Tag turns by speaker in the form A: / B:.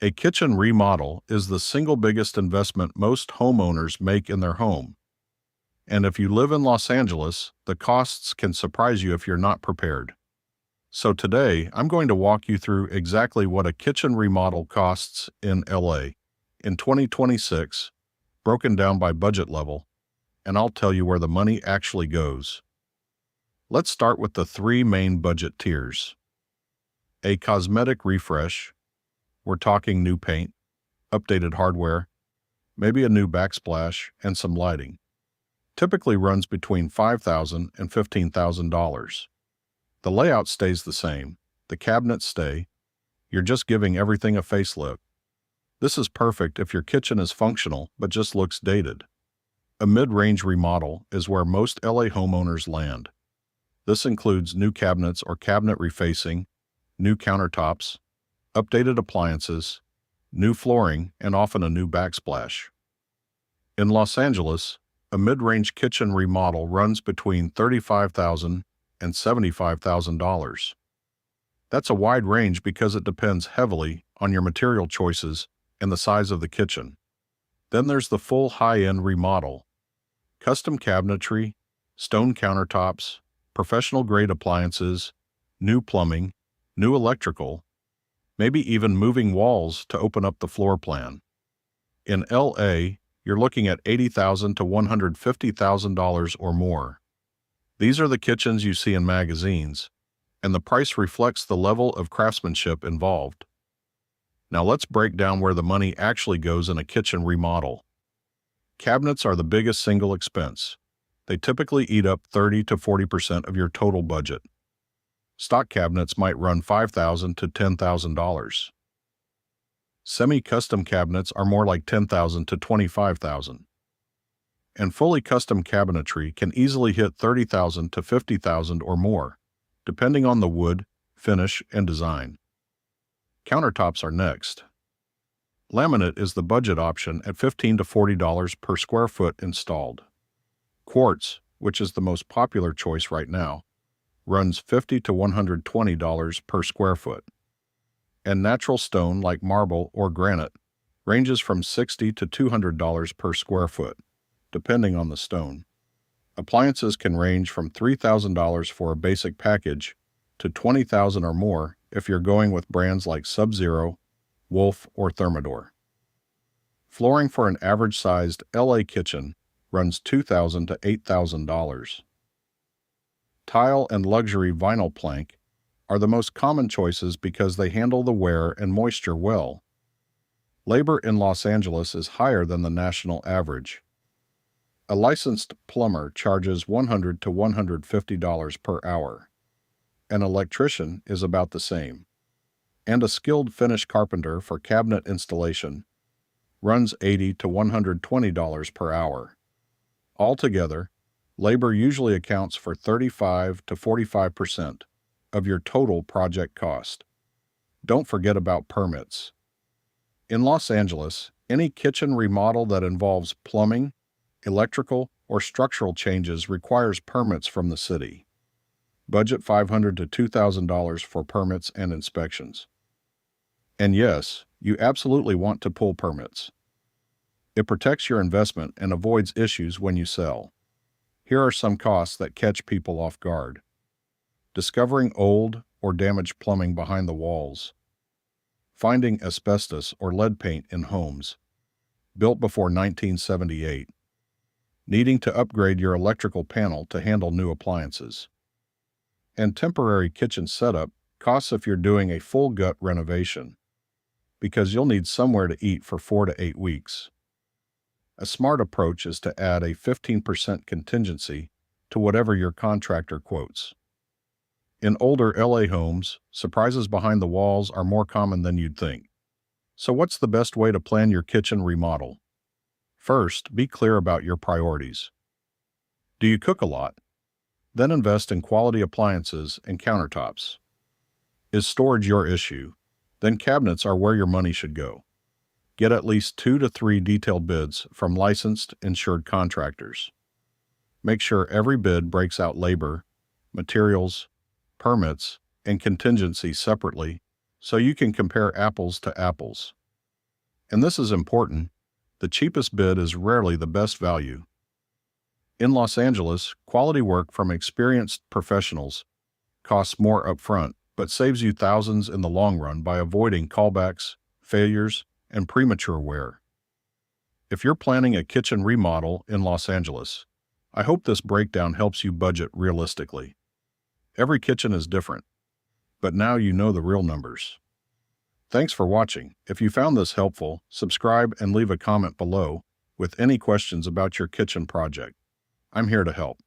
A: A kitchen remodel is the single biggest investment most homeowners make in their home. And if you live in Los Angeles, the costs can surprise you if you're not prepared. So today, I'm going to walk you through exactly what a kitchen remodel costs in LA in 2026, broken down by budget level, and I'll tell you where the money actually goes. Let's start with the three main budget tiers. A cosmetic refresh. We're talking new paint, updated hardware, maybe a new backsplash, and some lighting. Typically runs between $5,000 and $15,000. The layout stays the same, the cabinets stay, you're just giving everything a facelift. This is perfect if your kitchen is functional but just looks dated. A mid-range remodel is where most LA homeowners land. This includes new cabinets or cabinet refacing, new countertops, updated appliances, new flooring, and often a new backsplash. In Los Angeles, a mid-range kitchen remodel runs between $35,000 and $75,000. That's a wide range because it depends heavily on your material choices and the size of the kitchen. Then there's the full high-end remodel. Custom cabinetry, stone countertops, professional-grade appliances, new plumbing, new electrical, maybe even moving walls to open up the floor plan. In LA, you're looking at $80,000 to $150,000 or more. These are the kitchens you see in magazines, and the price reflects the level of craftsmanship involved. Now let's break down where the money actually goes in a kitchen remodel. Cabinets are the biggest single expense. They typically eat up 30 to 40% of your total budget. Stock cabinets might run $5,000 to $10,000. Semi-custom cabinets are more like $10,000 to $25,000. And fully custom cabinetry can easily hit $30,000 to $50,000 or more, depending on the wood, finish, and design. Countertops are next. Laminate is the budget option at $15 to $40 per square foot installed. Quartz, which is the most popular choice right now, runs $50 to $120 per square foot. And natural stone like marble or granite ranges from $60 to $200 per square foot, depending on the stone. Appliances can range from $3,000 for a basic package to $20,000 or more if you're going with brands like Sub-Zero, Wolf, or Thermador. Flooring for an average-sized LA kitchen runs $2,000 to $8,000. Tile and luxury vinyl plank are the most common choices because they handle the wear and moisture well. Labor in Los Angeles is higher than the national average. A licensed plumber charges $100 to $150 per hour. An electrician is about the same. And a skilled finish carpenter for cabinet installation runs $80 to $120 per hour. Altogether, labor usually accounts for 35 to 45% of your total project cost. Don't forget about permits. In Los Angeles, any kitchen remodel that involves plumbing, electrical, or structural changes requires permits from the city. Budget $500 to $2,000 for permits and inspections. And yes, you absolutely want to pull permits. It protects your investment and avoids issues when you sell. Here are some costs that catch people off guard. Discovering old or damaged plumbing behind the walls. Finding asbestos or lead paint in homes built before 1978. Needing to upgrade your electrical panel to handle new appliances. And temporary kitchen setup costs if you're doing a full gut renovation, because you'll need somewhere to eat for 4 to 8 weeks. A smart approach is to add a 15% contingency to whatever your contractor quotes. In older LA homes, surprises behind the walls are more common than you'd think. So what's the best way to plan your kitchen remodel? First, be clear about your priorities. Do you cook a lot? Then invest in quality appliances and countertops. Is storage your issue? Then cabinets are where your money should go. Get at least 2 to 3 detailed bids from licensed, insured contractors. Make sure every bid breaks out labor, materials, permits, and contingency separately so you can compare apples to apples. And this is important, the cheapest bid is rarely the best value. In Los Angeles, quality work from experienced professionals costs more upfront, but saves you thousands in the long run by avoiding callbacks, failures, and premature wear. If you're planning a kitchen remodel in Los Angeles, I hope this breakdown helps you budget realistically. Every kitchen is different, but now you know the real numbers. Thanks for watching. If you found this helpful, subscribe and leave a comment below with any questions about your kitchen project. I'm here to help.